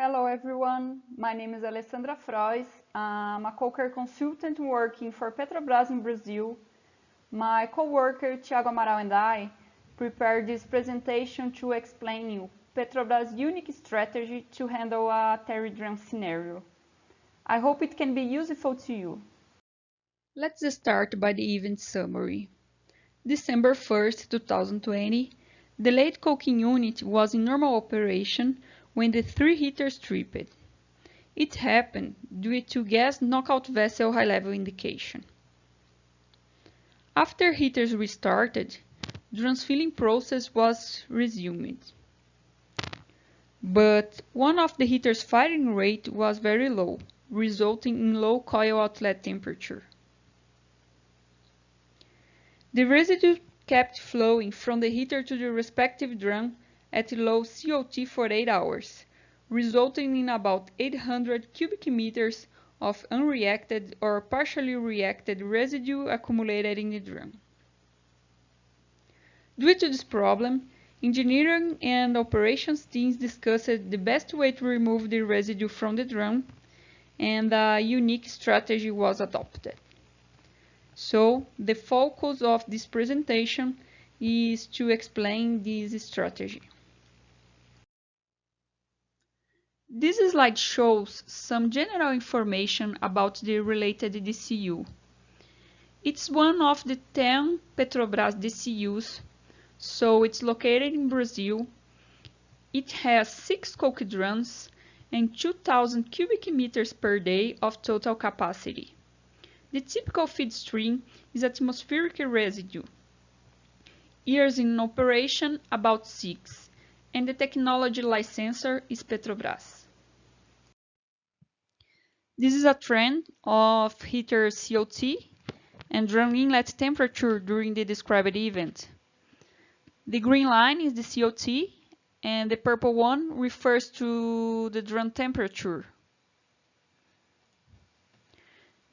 Hello everyone, my name is Alessandra Frois. I'm a coker consultant working for Petrobras in Brazil. My co-worker Thiago Amaral and I prepared this presentation to explain you Petrobras' unique strategy to handle a Tarry drum scenario. I hope it can be useful to you. Let's start by the event summary. December 1st, 2020, the late coking unit was in normal operation when the three heaters tripped. It happened due to gas knockout vessel high-level indication. After heaters restarted, the transfilling process was resumed. But one of the heaters' firing rate was very low, resulting in low coil outlet temperature. The residue kept flowing from the heater to the respective drum at low COT for 8 hours, resulting in about 800 cubic meters of unreacted or partially reacted residue accumulated in the drum. Due to this problem, engineering and operations teams discussed the best way to remove the residue from the drum, and a unique strategy was adopted. So, the focus of this presentation is to explain this strategy. This slide shows some general information about the related DCU. It's one of the 10 Petrobras DCUs, so it's located in Brazil. It has 6 coke drums and 2,000 cubic meters per day of total capacity. The typical feed stream is atmospheric residue. Years in operation, about 6, and the technology licensor is Petrobras. This is a trend of heater COT and drum inlet temperature during the described event. The green line is the COT, and the purple one refers to the drum temperature.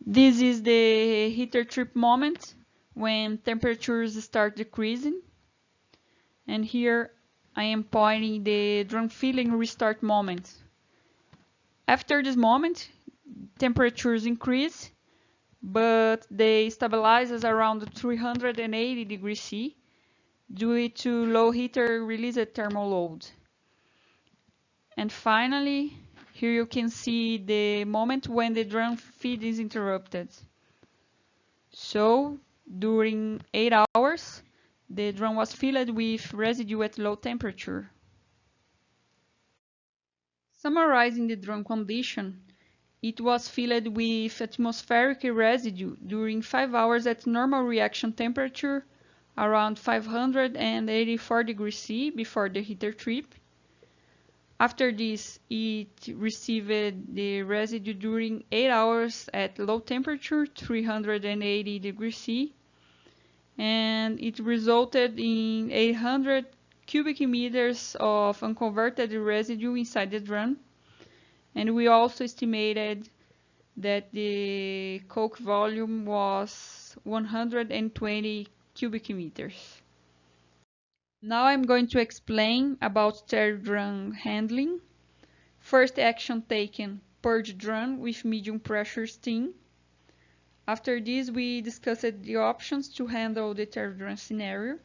This is the heater trip moment when temperatures start decreasing. And here I am pointing the drum filling restart moment. After this moment, temperatures increase, but they stabilize as around 380 degrees C due to low heater released thermal load. And finally, here you can see the moment when the drum feed is interrupted. So, during 8 hours, the drum was filled with residue at low temperature. Summarizing the drum condition, it was filled with atmospheric residue during 5 hours at normal reaction temperature, around 584 degrees C before the heater trip. After this, it received the residue during 8 hours at low temperature, 380 degrees C, and it resulted in 800 cubic meters of unconverted residue inside the drum. And we also estimated that the coke volume was 120 cubic meters. Now I'm going to explain about Tarry drum handling. First action taken, purge drum with medium pressure steam. After this, we discussed the options to handle the Tarry drum scenario.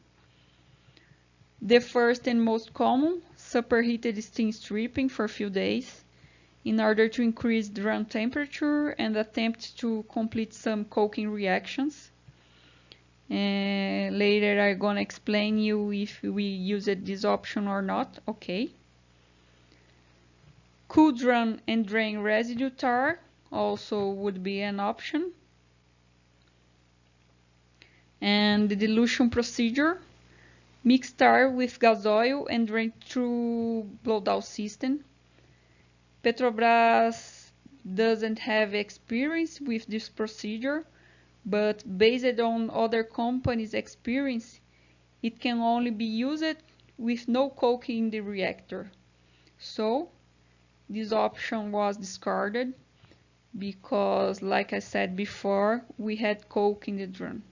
The first and most common, superheated steam stripping for a few days in order to increase drum temperature and attempt to complete some coking reactions. Later I'm gonna explain you if we used this option or not. Okay. Cool drum and drain residue tar also would be an option. And the dilution procedure, mix tar with gas oil and drain through blowdown system. Petrobras doesn't have experience with this procedure, but based on other companies' experience, it can only be used with no coke in the reactor. So, this option was discarded because, like I said before, we had coke in the drum.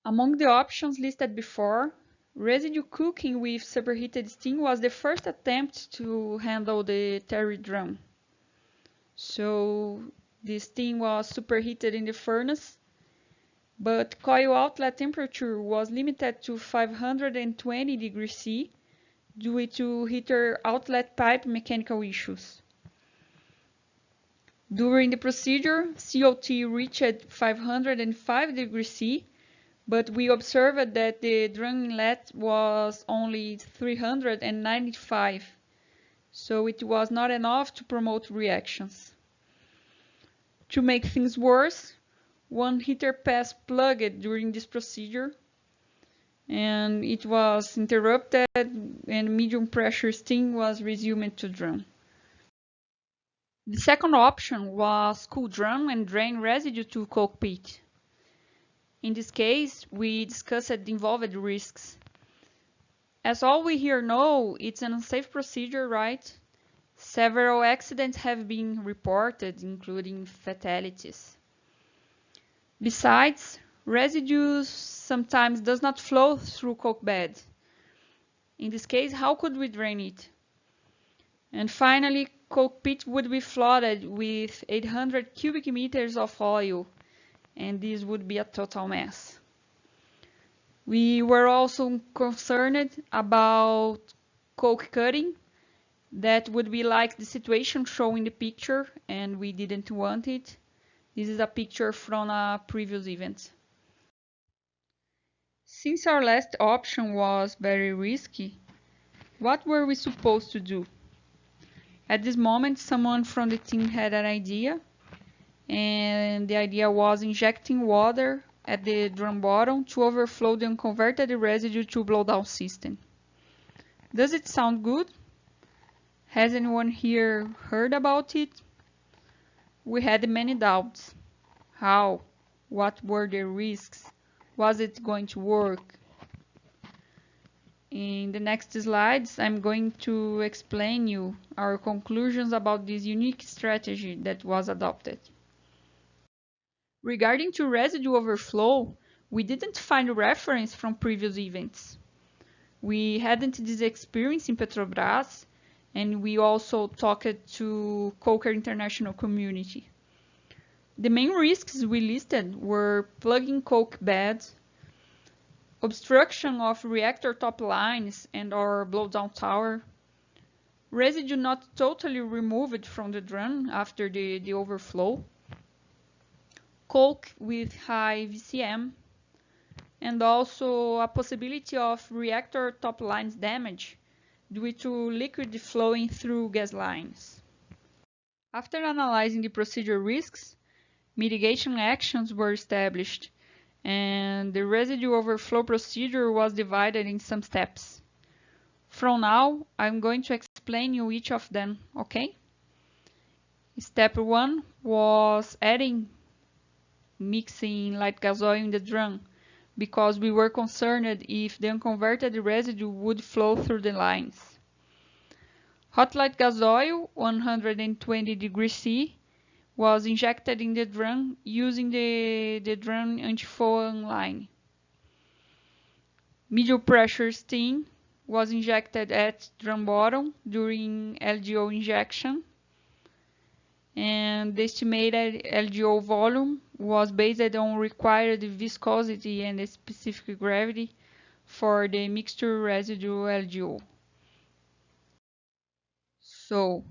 Among the options listed before, Residue cooking with superheated steam was the first attempt to handle the Tarry drum. So the steam was superheated in the furnace, but coil outlet temperature was limited to 520 degrees C due to heater outlet pipe mechanical issues. During the procedure, COT reached 505 degrees C, but we observed that the drum inlet was only 395, so it was not enough to promote reactions. To make things worse, one heater pass plugged during this procedure, and it was interrupted and medium pressure steam was resumed to drum. The second option was cool drum and drain residue to cockpit. In this case, we discussed the involved risks. As all we here know, it's an unsafe procedure, right? Several accidents have been reported, including fatalities. Besides, residue sometimes does not flow through coke bed. In this case, how could we drain it? And finally, cockpit would be flooded with 800 cubic meters of oil, and this would be a total mess. We were also concerned about coke cutting. That would be like the situation shown in the picture, and we didn't want it. This is a picture from a previous event. Since our last option was very risky, what were we supposed to do? At this moment, someone from the team had an idea, and the idea was injecting water at the drum bottom to overflow the unconverted residue to blowdown system. Does it sound good? Has anyone here heard about it? We had many doubts. How? What were the risks? Was it going to work? In the next slides, I'm going to explain you our conclusions about this unique strategy that was adopted. Regarding to residue overflow, we didn't find a reference from previous events. We hadn't this experience in Petrobras, and we also talked to Coker International Community. The main risks we listed were plugging coke beds, obstruction of reactor top lines and or blowdown tower, residue not totally removed from the drum after the overflow, coke with high VCM, and also a possibility of reactor top lines damage due to liquid flowing through gas lines. After analyzing the procedure risks, mitigation actions were established, and the residue overflow procedure was divided in some steps. From now, I'm going to explain you each of them, okay? Step 1 was mixing light gas oil in the drum, because we were concerned if the unconverted residue would flow through the lines. Hot light gas oil, 120 degrees C, was injected in the drum using the drum antifoam line. Medium pressure steam was injected at drum bottom during LGO injection, and the estimated LGO volume was based on required viscosity and specific gravity for the mixture residue LGO. So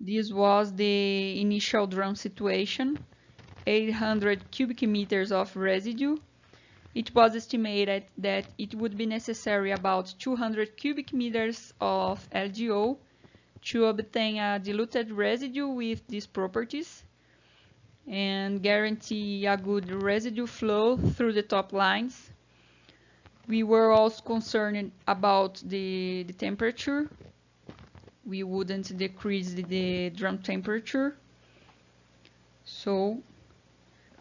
this was the initial drum situation, 800 cubic meters of residue. It was estimated that it would be necessary about 200 cubic meters of LGO to obtain a diluted residue with these properties and guarantee a good residue flow through the top lines. We were also concerned about the temperature. We wouldn't decrease the drum temperature. So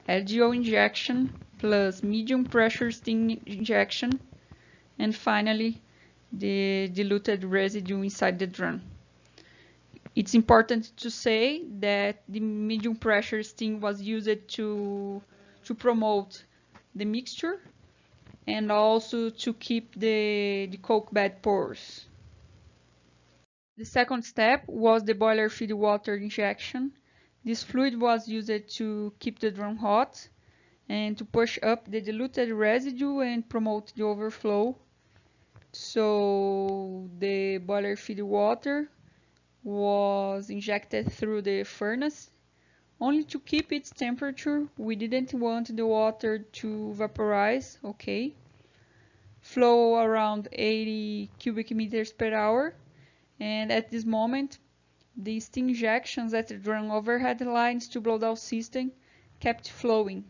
LGO injection plus medium pressure steam injection, and finally the diluted residue inside the drum. It's important to say that the medium pressure steam was used to promote the mixture, and also to keep the coke bed porous. The second step was the boiler feed water injection. This fluid was used to keep the drum hot and to push up the diluted residue and promote the overflow. So the boiler feed water was injected through the furnace only to keep its temperature. We didn't want the water to vaporize, okay? Flow around 80 cubic meters per hour. And at this moment, the steam injections at the drum overhead lines to blowdown system kept flowing.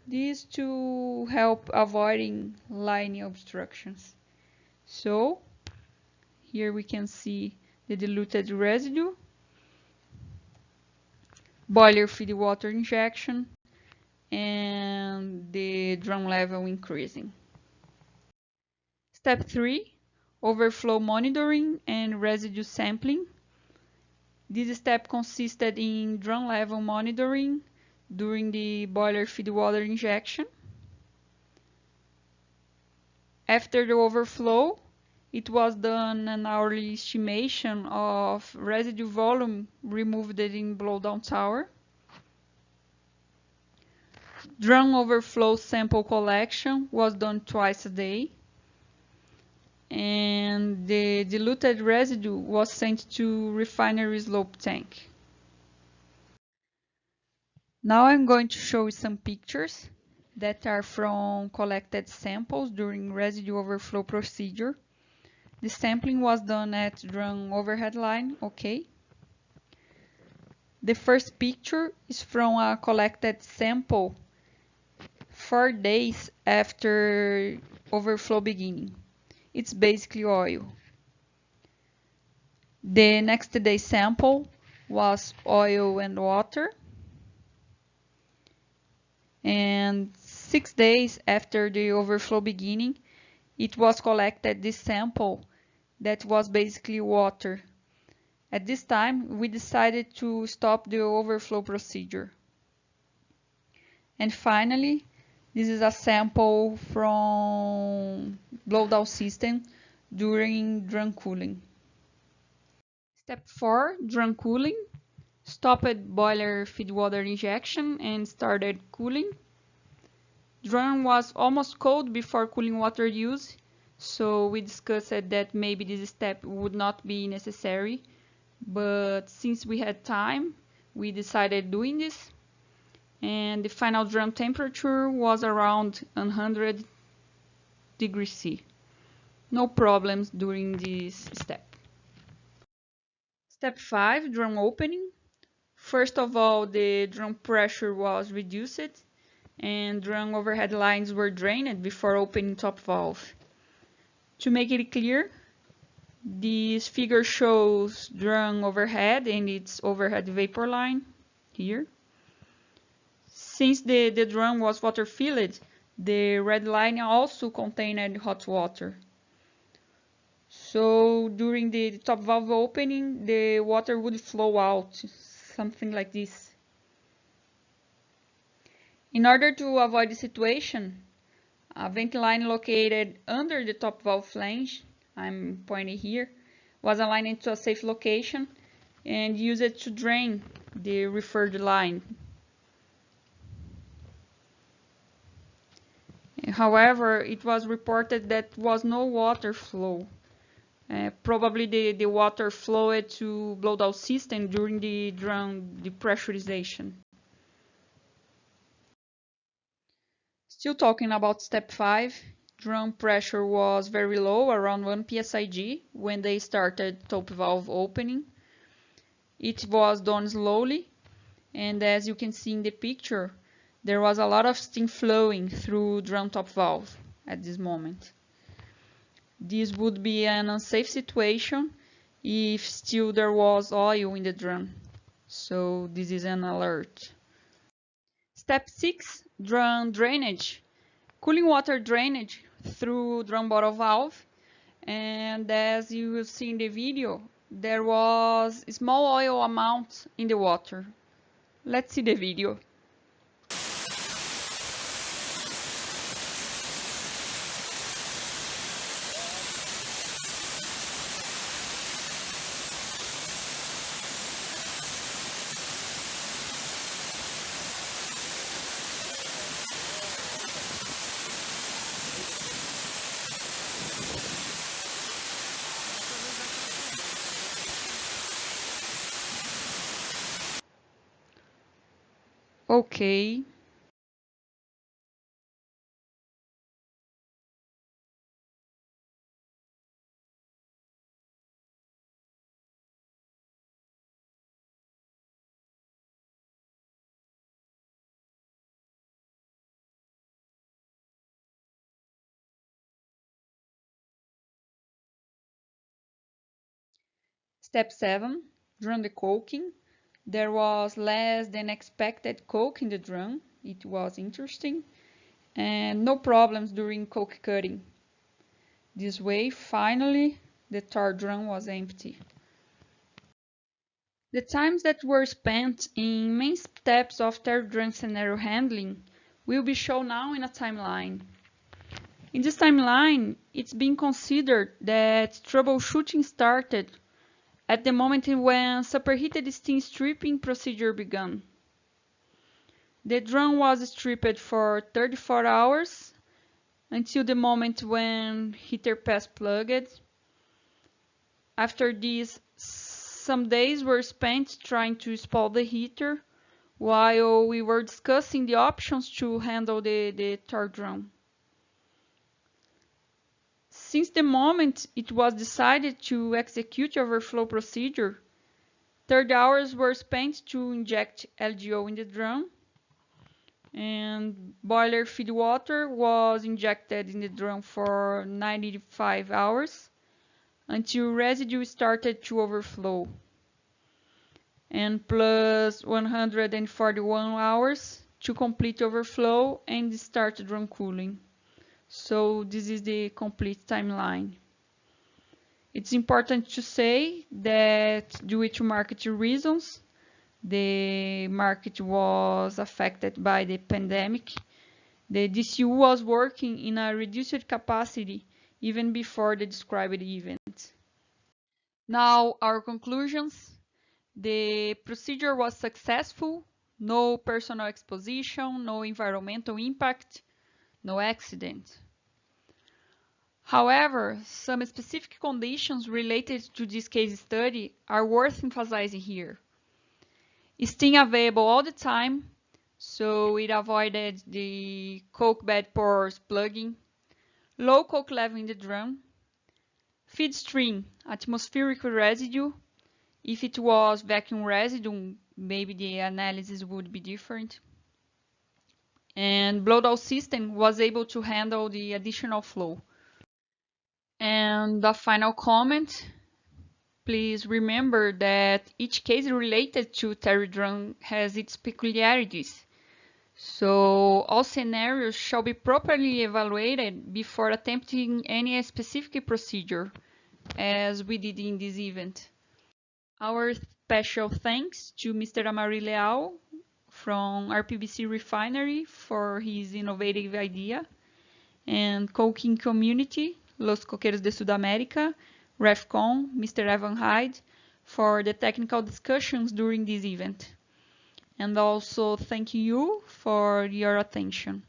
This to help avoiding line obstructions. So here we can see the diluted residue, boiler feed water injection, and the drum level increasing. Step 3, overflow monitoring and residue sampling. This step consisted in drum level monitoring during the boiler feed water injection. After the overflow, it was done an hourly estimation of residue volume removed in blowdown tower. Drum overflow sample collection was done twice a day. And the diluted residue was sent to refinery slope tank. Now I'm going to show you some pictures that are from collected samples during residue overflow procedure. The sampling was done at drum overhead line, okay. The first picture is from a collected sample 4 days after overflow beginning. It's basically oil. The next day sample was oil and water. And 6 days after the overflow beginning, it was collected this sample that was basically water. At this time, we decided to stop the overflow procedure. And finally, this is a sample from blowdown system during drum cooling. Step 4, drum cooling. Stopped boiler feed water injection and started cooling. Drum was almost cold before cooling water use, so we discussed that maybe this step would not be necessary, but since we had time, we decided doing this. And the final drum temperature was around 100 degrees C. No problems during this step. Step 5, drum opening. First of all, the drum pressure was reduced and drum overhead lines were drained before opening top valve. To make it clear, this figure shows drum overhead and its overhead vapor line here. Since the drum was water filled, the red line also contained hot water. So during the top valve opening, the water would flow out, something like this. In order to avoid the situation, a vent line located under the top valve flange, I'm pointing here, was aligned to a safe location and used to drain the referred line. However, it was reported that was no water flow. Probably the water flowed to blowdown system during the drum depressurization. Still talking about step 5, drum pressure was very low, around 1 psig, when they started top valve opening. It was done slowly, and as you can see in the picture, there was a lot of steam flowing through drum top valve at this moment. This would be an unsafe situation if still there was oil in the drum, so this is an alert. Step 6, drum drainage. Cooling water drainage through drum bottom valve, and as you will see in the video, there was a small oil amount in the water. Let's see the video. Okay. Step 7. Drum the coking. There was less than expected coke in the drum. It was interesting. And no problems during coke cutting. This way, finally, the tar drum was empty. The times that were spent in main steps of tar drum scenario handling will be shown now in a timeline. In this timeline, it's being considered that troubleshooting started at the moment when superheated steam stripping procedure began. The drum was stripped for 34 hours until the moment when heater pass plugged. After this, some days were spent trying to spoil the heater while we were discussing the options to handle the tar drum. Since the moment it was decided to execute the overflow procedure, 30 hours were spent to inject LGO in the drum, and boiler feed water was injected in the drum for 95 hours until residue started to overflow, and plus 141 hours to complete overflow and start drum cooling. So this is the complete timeline. It's important to say that due to market reasons, the market was affected by the pandemic. The DCU was working in a reduced capacity even before the described event. Now, our conclusions. The procedure was successful, no personal exposition, no environmental impact, no accident. However, some specific conditions related to this case study are worth emphasizing here. Steam available all the time, so it avoided the coke bed pores plugging, low coke level in the drum, feed stream, atmospheric residue. If it was vacuum residue, maybe the analysis would be different. And blowdown system was able to handle the additional flow. And the final comment, please remember that each case related to Tarry drum has its peculiarities. So all scenarios shall be properly evaluated before attempting any specific procedure, as we did in this event. Our special thanks to Mr. Amari Leal from RPBC Refinery for his innovative idea, and Coking Community, Los Coqueiros de Sudamérica, RefComm, Mr. Evan Hyde, for the technical discussions during this event. And also thank you for your attention.